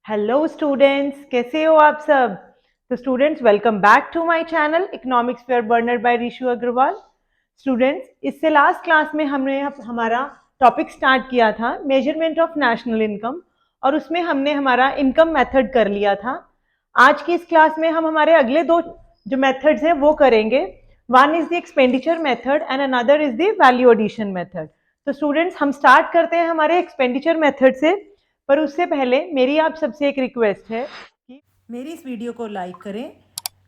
Hello students, कैसे हो आप सब। तो students, welcome back to my channel economics fair burner by Rishu Agarwal. Students, इससे लास्ट क्लास में हमने हमारा टॉपिक स्टार्ट किया था मेजरमेंट ऑफ नेशनल इनकम, और उसमें हमने हमारा इनकम मेथड कर लिया था। आज की इस क्लास में हम हमारे अगले दो जो मेथड्स हैं वो करेंगे। One is the expenditure method and another is the value addition method. तो स्टूडेंट्स, हम स्टार्ट करते हैं हमारे एक्सपेंडिचर मेथड से, पर उससे पहले मेरी आप सबसे एक रिक्वेस्ट है कि मेरी इस वीडियो को लाइक करें,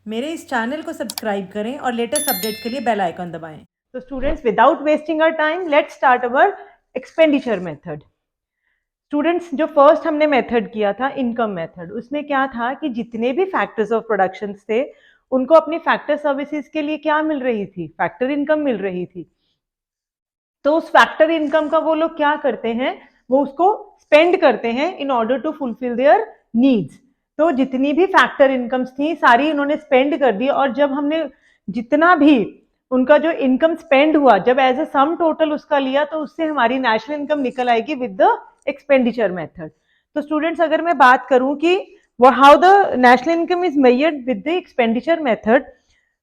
मेरे इस चैनल को सब्सक्राइब करें और लेटेस्ट अपडेट के लिए बेल आइकन दबाएं। तो students, without wasting our time, let's start our expenditure method. Students, जो फर्स्ट हमने मेथड किया था इनकम मेथड, उसमें क्या था कि जितने भी फैक्टर्स ऑफ प्रोडक्शन थे उनको अपनी फैक्टर सर्विसेज के लिए क्या मिल रही थी, फैक्टर इनकम मिल रही थी। तो उस फैक्टर इनकम का वो लोग क्या करते हैं, वो उसको स्पेंड करते हैं in order to fulfil their needs. तो जितनी भी फैक्टर इनकम्स थी सारी उन्होंने स्पेंड कर दी, और जब हमने जितना भी उनका जो इनकम स्पेंड हुआ, जब एज ए सम टोटल उसका लिया, तो उससे हमारी नेशनल इनकम निकल आएगी विद द एक्सपेंडिचर मेथड। तो स्टूडेंट्स, अगर मैं बात करूं कि how the national income is measured with the expenditure method,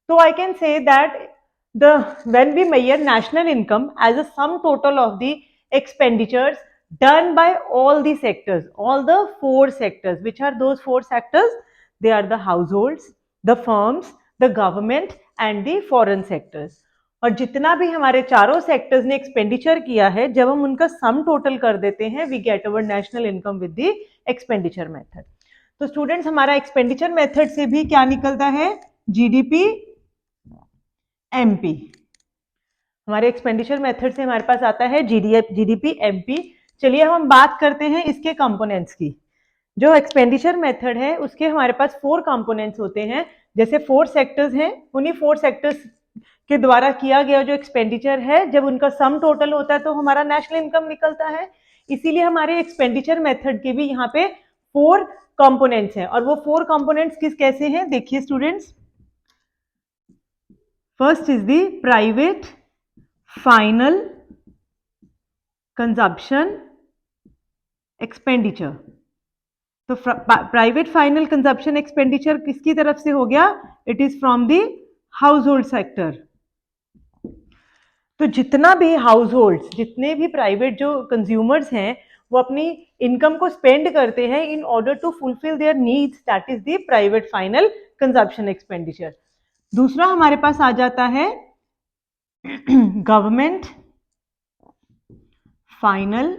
so I can say that when we measure national income as a sum total of the expenditures done by all the sectors, all the four sectors. Which are those four sectors? They are the households, the firms, the government and the foreign sectors. और जितना भी हमारे चारों sectors ने expenditure किया है, जब हम उनका सम टोटल कर देते हैं, we get our national income with the expenditure method. तो स्टूडेंट्स, हमारा एक्सपेंडिचर मेथड से भी क्या निकलता है, जीडीपी एमपी। हमारे एक्सपेंडिचर मेथड से हमारे पास आता है जीडीपी एमपी। चलिए हम बात करते हैं इसके कंपोनेंट्स की। जो एक्सपेंडिचर मेथड है उसके हमारे पास 4 कंपोनेंट्स होते हैं। जैसे 4 सेक्टर्स हैं, उन्हीं 4 सेक्टर्स के द्वारा किया गया जो एक्सपेंडिचर है, जब उनका सम टोटल होता है तो हमारा नेशनल इनकम निकलता है। इसीलिए हमारे एक्सपेंडिचर मेथड के भी यहाँ पे 4 कंपोनेंट्स हैं, और वो 4 कंपोनेंट्स कैसे हैं, देखिए students. First is the private final consumption expenditure. तो प्राइवेट फाइनल कंजप्शन एक्सपेंडिचर किसकी तरफ से हो गया, it is from the house hold sector. तो जितना भी हाउस होल्ड, जितने भी प्राइवेट जो कंज्यूमर्स हैं, वो अपनी इनकम को स्पेंड करते हैं in order to fulfil their needs, that is the private final consumption expenditure. दूसरा हमारे पास आ जाता है गवर्नमेंट फाइनल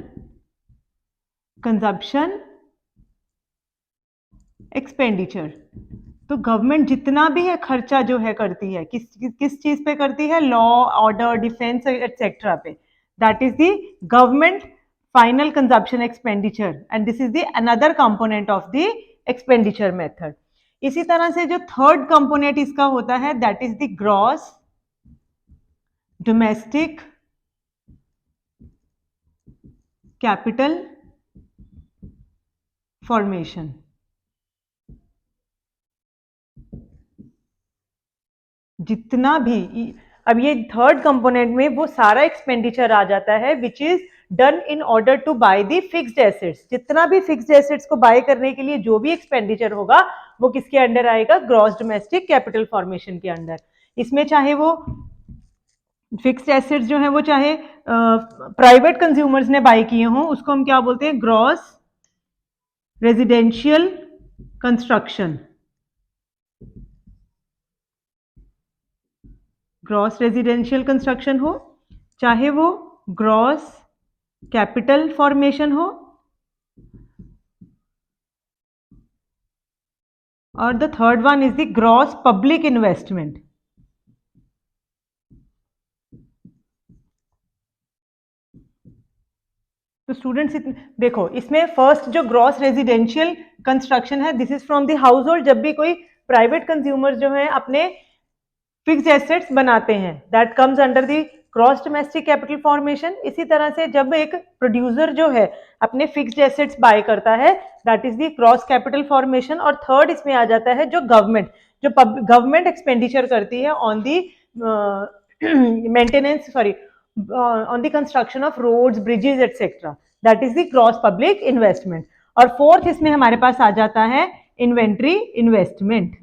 कंजप्शन एक्सपेंडिचर। तो गवर्नमेंट जितना भी है खर्चा जो है करती है, किस चीज पे करती है, लॉ, ऑर्डर, डिफेंस एटसेट्रा पे, that is the government final consumption expenditure, and this is the another component of the expenditure method. इसी तरह से जो थर्ड कंपोनेंट इसका होता है, that is the gross domestic capital formation. जितना भी, अब ये थर्ड कंपोनेंट में वो सारा एक्सपेंडिचर आ जाता है which is done in order to buy the fixed assets. जितना भी फिक्स्ड एसेट्स को बाय करने के लिए जो भी एक्सपेंडिचर होगा, वो किसके अंडर आएगा, ग्रॉस डोमेस्टिक कैपिटल फॉर्मेशन के अंडर। इसमें चाहे वो फिक्स्ड एसेट्स जो है वो चाहे प्राइवेट कंज्यूमर्स ने बाय किए हों, उसको हम क्या बोलते हैं, gross residential construction. Gross residential construction हो, चाहे वो ग्रॉस कैपिटल फॉर्मेशन हो, और the third one is the gross public investment. तो स्टूडेंट्स देखो, इसमें फर्स्ट जो ग्रॉस रेजिडेंशियल कंस्ट्रक्शन है, this is from the house hold. जब भी कोई प्राइवेट कंज्यूमर जो है अपने फिक्स्ड एसेट्स बनाते हैं, that comes under the gross domestic capital formation. इसी तरह से जब एक प्रोड्यूसर जो है अपने फिक्स्ड एसेट्स बाय करता है, that is the gross capital formation. और थर्ड इसमें आ जाता है जो गवर्नमेंट एक्सपेंडिचर करती है on the maintenance, sorry, on the construction of roads, bridges, etc. That is the gross public investment. और फोर्थ इसमें हमारे पास आ जाता है इन्वेंट्री इन्वेस्टमेंट।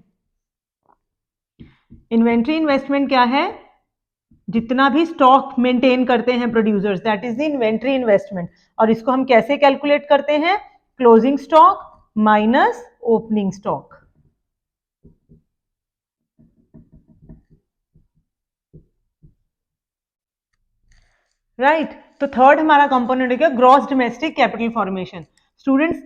इन्वेंट्री इन्वेस्टमेंट क्या है? जितना भी स्टॉक मेंटेन करते हैं producers, that is the inventory investment. और इसको हम कैसे कैलकुलेट करते हैं? Closing stock minus opening stock. Right, तो थर्ड हमारा कंपोनेंट हो गया gross domestic capital formation. Students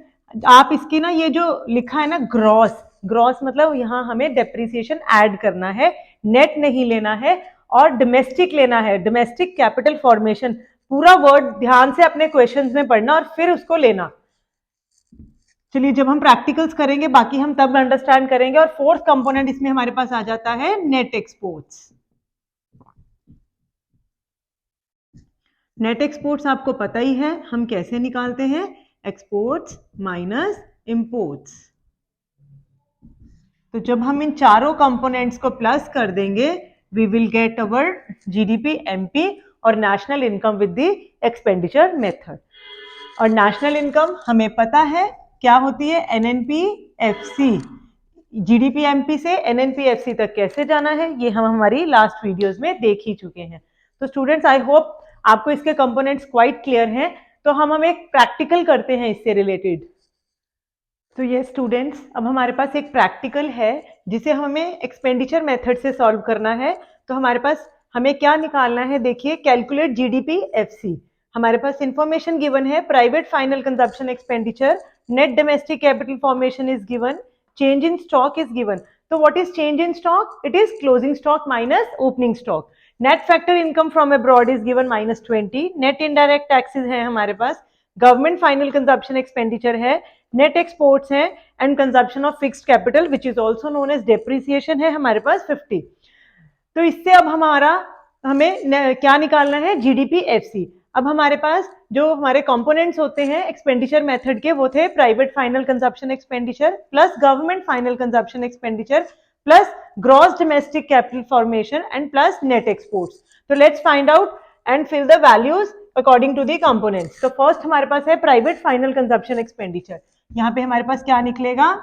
आप इसकी ना ये जो लिखा है ना ग्रॉस, ग्रॉस मतलब यहाँ हमें डेप्रिसिएशन ऐड करना है, नेट नहीं लेना है, और डोमेस्टिक लेना है, डोमेस्टिक कैपिटल फॉर्मेशन। पूरा वर्ड ध्यान से अपने क्वेश्चंस में पढ़ना और फिर उसको लेना। चलिए जब हम प्रैक्टिकल्स करेंगे बाकी हम तब अंडरस्टैंड करेंगे। और फोर्थ कंपोनेंट इसमें हमारे पास आ जाता है नेट एक्सपोर्ट्स। नेट एक्सपोर्ट्स आपको पता ही है हम कैसे निकालते हैं, एक्सपोर्ट्स माइनस इंपोर्ट्स। तो जब हम इन चारों कंपोनेंट्स को प्लस कर देंगे we will get our GDP MP और national income with the expenditure method. और नेशनल इनकम हमें पता है क्या होती है, एनएनपी एफसी। जीडीपी एमपी से एनएनपी एफसी तक कैसे जाना है ये हम हमारी लास्ट वीडियोस में देख ही चुके हैं। तो स्टूडेंट्स आई होप आपको इसके कंपोनेंट्स क्वाइट क्लियर हैं। तो हम एक प्रैक्टिकल करते हैं इससे रिलेटेड। तो ये स्टूडेंट्स अब हमारे पास एक प्रैक्टिकल है जिसे हमें एक्सपेंडिचर मेथड से सॉल्व करना है। तो हमारे पास हमें क्या निकालना है, देखिए कैलकुलेट जीडीपी एफसी। हमारे पास इंफॉर्मेशन गिवन है, private final consumption expenditure, net domestic capital formation is given, change in stock is given. तो what is change in stock? It is closing stock minus opening stock. Net factor income from abroad is given -20, net indirect taxes है हमारे पास, government final consumption expenditure है, net exports है, and consumption of fixed capital which is also known as depreciation है हमारे पास 50। तो इससे अब हमें क्या निकालना है, जीडीपी एफसी। अब हमारे पास जो हमारे कंपोनेंट्स होते हैं एक्सपेंडिचर मेथड के वो थे private final consumption expenditure plus government final consumption expenditure plus gross domestic capital formation and plus net exports. तो let's find out and fill the values according to the components. तो first हमारे पास है private final consumption expenditure. यहाँ पे हमारे पास क्या निकलेगा,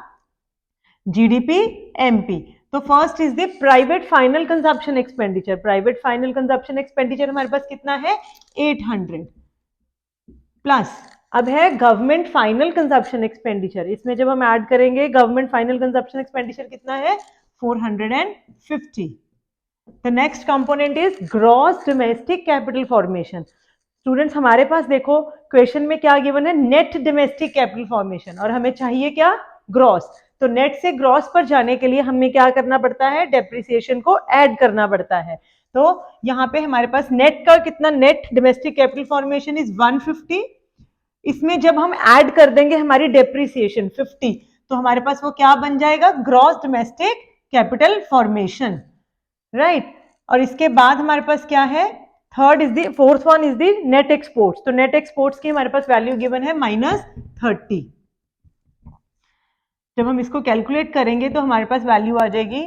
जीडीपी एमपी। तो first is the private final consumption expenditure. Private final consumption expenditure हमारे पास कितना है, 800 प्लस अब है गवर्नमेंट फाइनल कंजप्शन एक्सपेंडिचर। इसमें जब हम ऐड करेंगे गवर्नमेंट फाइनल कंजप्शन एक्सपेंडिचर कितना है, 450। The next component is gross domestic capital formation. Students हमारे पास देखो क्वेश्चन में क्या गिवन है, नेट डोमेस्टिक कैपिटल फॉर्मेशन, और हमें चाहिए क्या, ग्रॉस। तो नेट से ग्रॉस पर जाने के लिए हमें क्या करना पड़ता है, डेप्रिसिएशन को ऐड करना पड़ता है। तो यहाँ पे हमारे पास नेट का कितना, net domestic capital formation is 150। इसमें जब हम ऐड कर देंगे हमारी डेप्रिसिएशन 50 तो हमारे पास वो क्या बन जाएगा, gross domestic capital formation. Right, और इसके बाद हमारे पास क्या है, third is the fourth one is the net exports. तो नेट एक्सपोर्ट्स की हमारे पास वैल्यू गिवन है -30। जब हम इसको कैलकुलेट करेंगे तो हमारे पास वैल्यू आ जाएगी,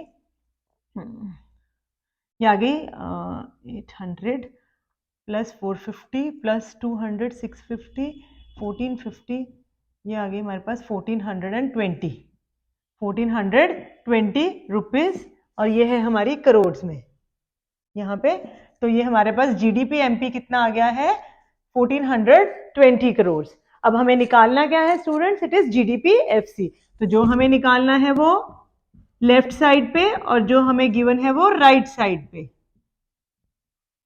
ये आ गई 800 प्लस 450 प्लस 200 650 1450, ये आ गई हमारे पास 1420 रुपीज, और ये है हमारी करोड़ में यहाँ पे। तो ये हमारे पास जीडीपी एमपी कितना आ गया है, 1420 करोड़। अब हमें निकालना क्या है students, it is GDP FC. तो जो हमें निकालना है वो लेफ्ट साइड पे और जो हमें गिवन है वो राइट साइड पे।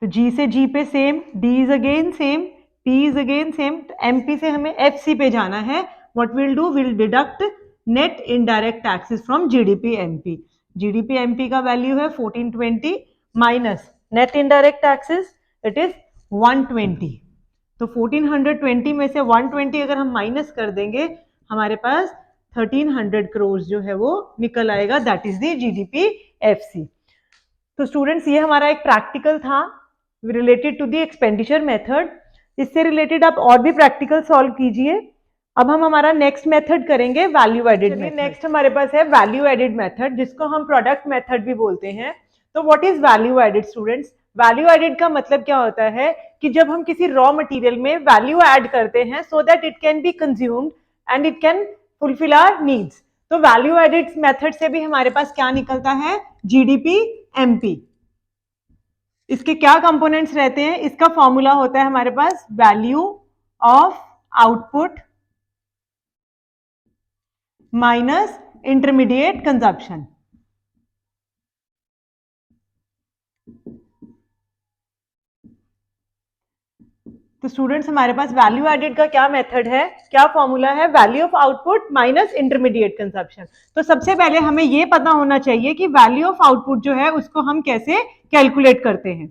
तो जी से जी पे same, D is again same, P is again same. तो एमपी से हमें एफसी पे जाना है। What will do, will deduct net indirect taxes from GDP MP. GDP MP का वैल्यू है 1420 minus net indirect taxes it is 120। तो 1420 में से 120 अगर हम माइनस कर देंगे हमारे पास 1300 करोड़ जो है वो निकल आएगा, that is the GDP FC. तो स्टूडेंट्स ये हमारा एक प्रैक्टिकल था related to the expenditure method. इससे रिलेटेड आप और भी प्रैक्टिकल सॉल्व कीजिए। अब हम हमारा नेक्स्ट मेथड करेंगे वैल्यू एडेड मेथड। नेक्स्ट हमारे पास है वैल्यू एडेड मेथड जिसको हम प्रोडक्ट मेथड भी बोलते हैं। तो what is value added students, value added का मतलब क्या होता है कि जब हम किसी रॉ मटेरियल में वैल्यू ऐड करते हैं so that it can be consumed and it can fulfil our needs. तो वैल्यू एडेड मेथड से भी हमारे पास क्या निकलता है, जीडीपी एमपी। इसके क्या कंपोनेंट्स रहते हैं, इसका फॉर्मूला होता है हमारे पास value of output minus intermediate consumption. तो स्टूडेंट्स हमारे पास वैल्यू एडेड का क्या मेथड है, क्या फॉर्मूला है, value of output minus intermediate consumption. तो सबसे पहले हमें ये पता होना चाहिए कि वैल्यू ऑफ आउटपुट जो है उसको हम कैसे कैलकुलेट करते हैं।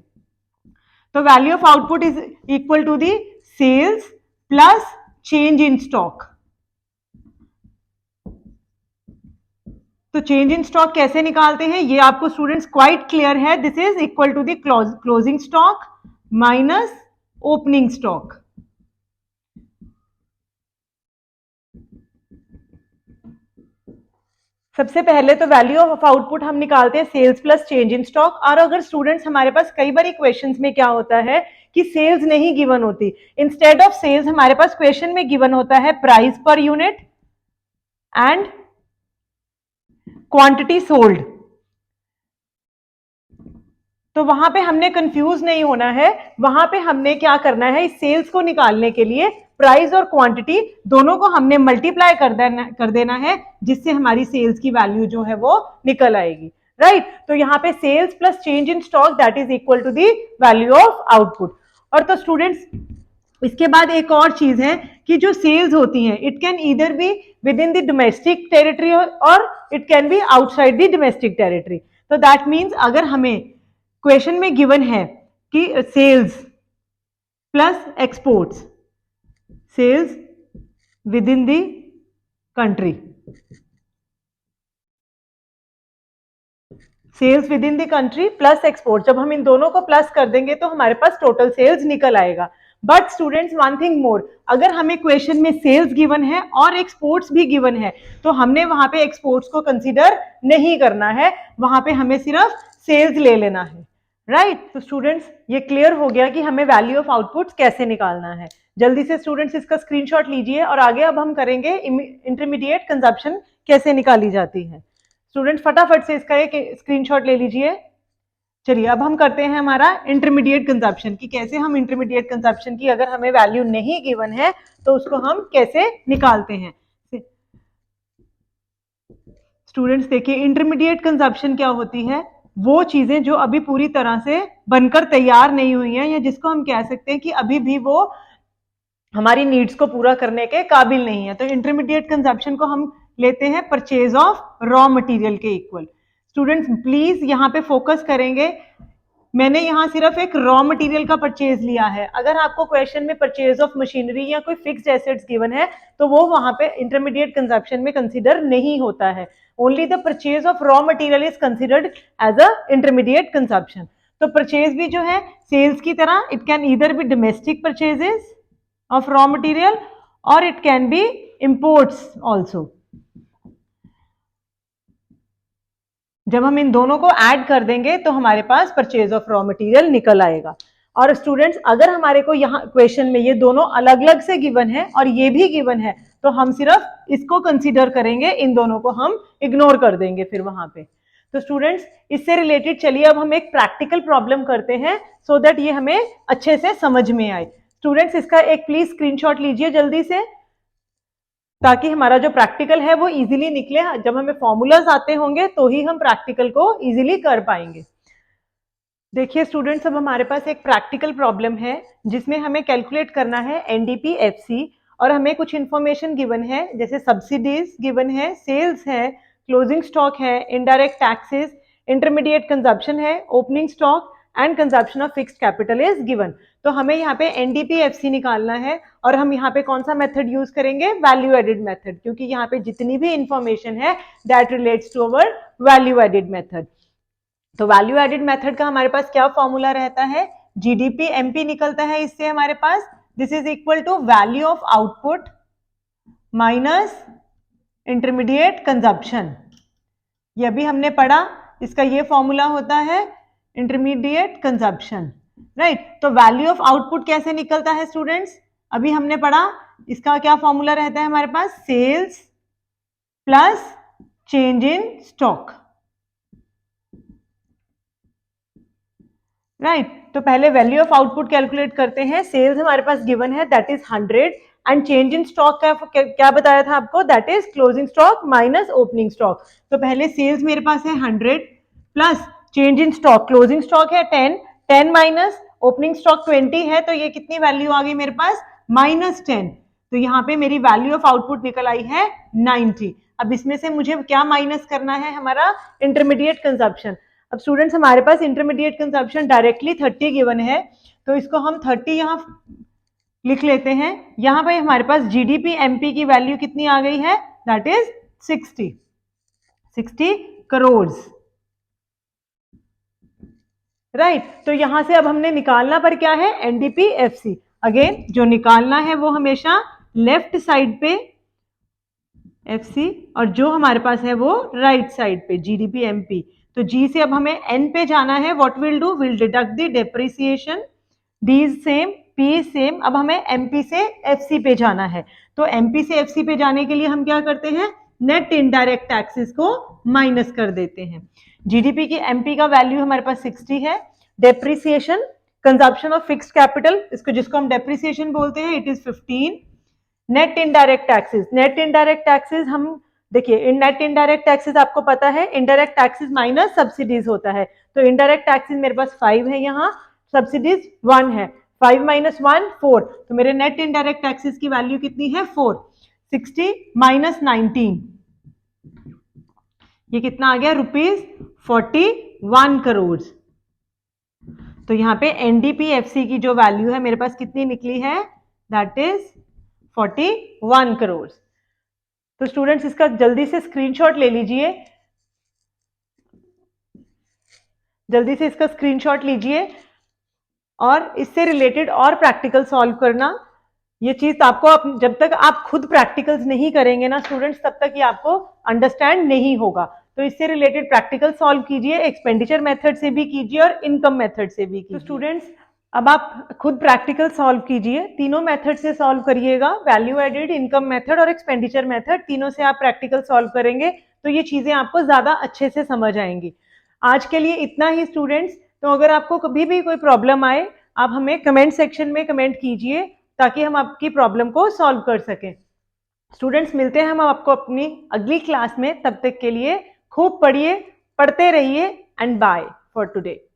तो value of output is equal to the sales plus change in stock. तो चेंज इन स्टॉक कैसे निकालते हैं ये आपको स्टूडेंट्स क्वाइट क्लियर है। This is equal to the closing stock minus opening stock. सबसे पहले तो वैल्यू ऑफ आउटपुट हम निकालते हैं sales plus change in stock. और अगर स्टूडेंट्स हमारे पास कई बार क्वेश्चंस में क्या होता है कि सेल्स नहीं गिवन होती, इंस्टेड ऑफ सेल्स हमारे पास क्वेश्चन में गिवन होता है price per unit and quantity sold. तो वहां पे हमने कंफ्यूज नहीं होना है, वहां पे हमने क्या करना है, इस सेल्स को निकालने के लिए प्राइस और क्वांटिटी दोनों को हमने मल्टीप्लाई कर देना है, जिससे हमारी सेल्स की वैल्यू जो है वो निकल आएगी, राइट। तो यहाँ पे sales plus change in stock that is equal to the value of output. और तो स्टूडेंट्स इसके बाद एक और चीज है कि जो सेल्स होती हैं it can either be within the domestic territory और it can be outside the domestic territory. तो दैट मीन्स अगर हमें क्वेश्चन में गिवन है कि sales plus exports, sales within the country, sales within the country plus export, जब हम इन दोनों को प्लस कर देंगे तो हमारे पास टोटल सेल्स निकल आएगा। But students one thing more, अगर हमें क्वेश्चन में सेल्स गिवन है और एक्सपोर्ट्स भी गिवन है तो हमने वहां पे एक्सपोर्ट्स को कंसीडर नहीं करना है, वहां पे हमें सिर्फ सेल्स ले लेना है, राइट। तो स्टूडेंट्स ये क्लियर हो गया कि हमें वैल्यू ऑफ आउटपुट कैसे निकालना है। जल्दी से स्टूडेंट्स इसका स्क्रीनशॉट लीजिए और आगे अब हम करेंगे इंटरमीडिएट कंजप्शन कैसे निकाली जाती है। स्टूडेंट फटाफट से इसका एक स्क्रीनशॉट ले लीजिए। चलिए अब हम करते हैं हमारा इंटरमीडिएट कंजप्शन की कैसे हम इंटरमीडिएट कंजप्शन की अगर हमें वैल्यू नहीं गिवन है तो उसको हम कैसे निकालते हैं। स्टूडेंट्स देखिए इंटरमीडिएट कंजप्शन क्या होती है, वो चीजें जो अभी पूरी तरह से बनकर तैयार नहीं हुई हैं या जिसको हम कह सकते हैं कि अभी भी वो हमारी नीड्स को पूरा करने के काबिल नहीं है। तो इंटरमीडिएट कंजप्शन को हम लेते हैं परचेज ऑफ रॉ मटेरियल के इक्वल। स्टूडेंट्स प्लीज यहाँ पे फोकस करेंगे, मैंने यहाँ सिर्फ एक रॉ मटेरियल का परचेज लिया है। अगर आपको क्वेश्चन में परचेज ऑफ मशीनरी या कोई फिक्स्ड एसेट्स गिवन है तो वो वहां पे इंटरमीडिएट कंजप्शन में कंसीडर नहीं होता है। Only the purchase of raw material is considered as a intermediate consumption. तो परचेज भी जो है सेल्स की तरह it can either be domestic purchases of raw material or it can be imports also। जब हम इन दोनों को ऐड कर देंगे तो हमारे पास परचेज ऑफ रॉ मटेरियल निकल आएगा। और स्टूडेंट्स अगर हमारे को यहाँ क्वेश्चन में ये दोनों अलग अलग से गिवन है और ये भी गिवन है तो हम सिर्फ इसको कंसीडर करेंगे, इन दोनों को हम इग्नोर कर देंगे फिर वहां पे। तो स्टूडेंट्स इससे रिलेटेड चलिए अब हम एक प्रैक्टिकल प्रॉब्लम करते हैं सो दैट ये हमें अच्छे से समझ में आए। स्टूडेंट्स इसका एक प्लीज स्क्रीनशॉट लीजिए जल्दी से, ताकि हमारा जो प्रैक्टिकल है वो इजीली निकले। जब हमें फॉर्मूलाज आते होंगे तो ही हम प्रैक्टिकल को इजीली कर पाएंगे। देखिए स्टूडेंट्स अब हमारे पास एक प्रैक्टिकल प्रॉब्लम है जिसमें हमें कैलकुलेट करना है एनडीपी एफसी और हमें कुछ इंफॉर्मेशन गिवन है जैसे सब्सिडीज गिवन है, सेल्स है, क्लोजिंग स्टॉक है, इनडायरेक्ट टैक्सेस, इंटरमीडिएट कंजप्शन है, opening stock and consumption of fixed capital is given. तो हमें यहाँ पे एनडीपीएफसी निकालना है और हम यहाँ पे कौन सा मेथड यूज करेंगे, वैल्यू एडेड मेथड, क्योंकि यहाँ पे जितनी भी इंफॉर्मेशन है that relates to our value added method. तो वैल्यू एडेड मेथड का हमारे पास क्या फॉर्मूला रहता है, जीडीपी एमपी निकलता है इससे हमारे पास, this is equal to value of output minus intermediate consumption. ये अभी हमने पढ़ा, इसका ये फॉर्मूला होता है इंटरमीडिएट कंजप्शन, राइट। तो वैल्यू ऑफ आउटपुट कैसे निकलता है स्टूडेंट्स, अभी हमने पढ़ा इसका क्या फॉर्मूला रहता है हमारे पास, sales plus change in stock, right. तो पहले वैल्यू ऑफ आउटपुट कैलकुलेट करते हैं। सेल्स हमारे पास गिवन है, that is 100, and change in stock का क्या बताया था आपको, that is closing stock minus opening stock. तो पहले सेल्स मेरे पास है 100 plus change in stock, closing stock है 10, 10 माइनस ओपनिंग स्टॉक 20 है, तो ये कितनी वैल्यू आ गई मेरे पास, -10। तो यहाँ पे मेरी वैल्यू ऑफ आउटपुट निकल आई है 90। अब इसमें से मुझे क्या माइनस करना है, हमारा इंटरमीडिएट कंजप्शन। अब स्टूडेंट्स हमारे पास इंटरमीडिएट कंजप्शन डायरेक्टली 30 गिवन है, तो इसको हम 30 यहाँ लिख लेते हैं। यहाँ पे हमारे पास जीडीपी एमपी की वैल्यू कितनी आ गई है, दैट इज 60 करोड़, राइट। तो यहां से अब हमने निकालना पर क्या है, एनडीपी एफसी। अगेन जो निकालना है वो हमेशा लेफ्ट साइड पे एफसी, और जो हमारे पास है वो राइट साइड पे जीडीपी एमपी। तो जी से अब हमें एन पे जाना है, what will do, will deduct the depreciation, D same, P same. अब हमें एमपी से एफसी पे जाना है, तो एमपी से एफसी पे जाने के लिए हम क्या करते हैं, नेट इनडायरेक्ट टैक्सेस को माइनस कर देते हैं। जीडीपी की एमपी का वैल्यू हमारे पास 60 है, depreciation consumption of fixed capital, इसको जिसको हम डेप्रिसिएशन बोलते हैं, it is 15। Net indirect taxes, net indirect taxes हम देखिए, इन नेट इनडायरेक्ट टैक्सेस आपको पता है इनडायरेक्ट टैक्सेस माइनस सब्सिडीज होता है, तो इनडायरेक्ट टैक्सेस मेरे पास 5 है, यहाँ सब्सिडीज 1 है, 5 माइनस 1 4, तो मेरे नेट इनडायरेक्ट टैक्सेस की वैल्यू कितनी है 4। 60 माइनस 19, ये कितना आ गया, ₹41 करोड़। तो यहाँ पे एनडीपीएफसी की जो वैल्यू है मेरे पास कितनी निकली है, दैट इज 41 करोड़। तो स्टूडेंट्स इसका जल्दी से स्क्रीनशॉट ले लीजिए, जल्दी से इसका स्क्रीनशॉट लीजिए और इससे रिलेटेड और प्रैक्टिकल सॉल्व करना। ये चीज आपको जब तक आप खुद प्रैक्टिकल्स नहीं करेंगे ना स्टूडेंट्स, तब तक ये आपको अंडरस्टैंड नहीं होगा। तो इससे रिलेटेड प्रैक्टिकल सॉल्व कीजिए, एक्सपेंडिचर मेथड से भी कीजिए और इनकम मेथड से भी कीजिए। तो स्टूडेंट्स अब आप खुद प्रैक्टिकल सॉल्व कीजिए, तीनों मेथड से सॉल्व करिएगा, वैल्यू एडेड, इनकम मेथड और एक्सपेंडिचर मेथड, तीनों से आप प्रैक्टिकल सॉल्व करेंगे तो ये चीजें आपको ज्यादा अच्छे से समझ आएंगी। आज के लिए इतना ही स्टूडेंट्स। तो अगर आपको कभी भी कोई प्रॉब्लम आए, आप हमें कमेंट सेक्शन में कमेंट कीजिए ताकि हम आपकी प्रॉब्लम को सॉल्व कर सकें। स्टूडेंट्स मिलते हैं हम आपको अपनी अगली क्लास में, तब तक के लिए खूब पढ़िए, पढ़ते रहिए, एंड बाय फॉर टुडे।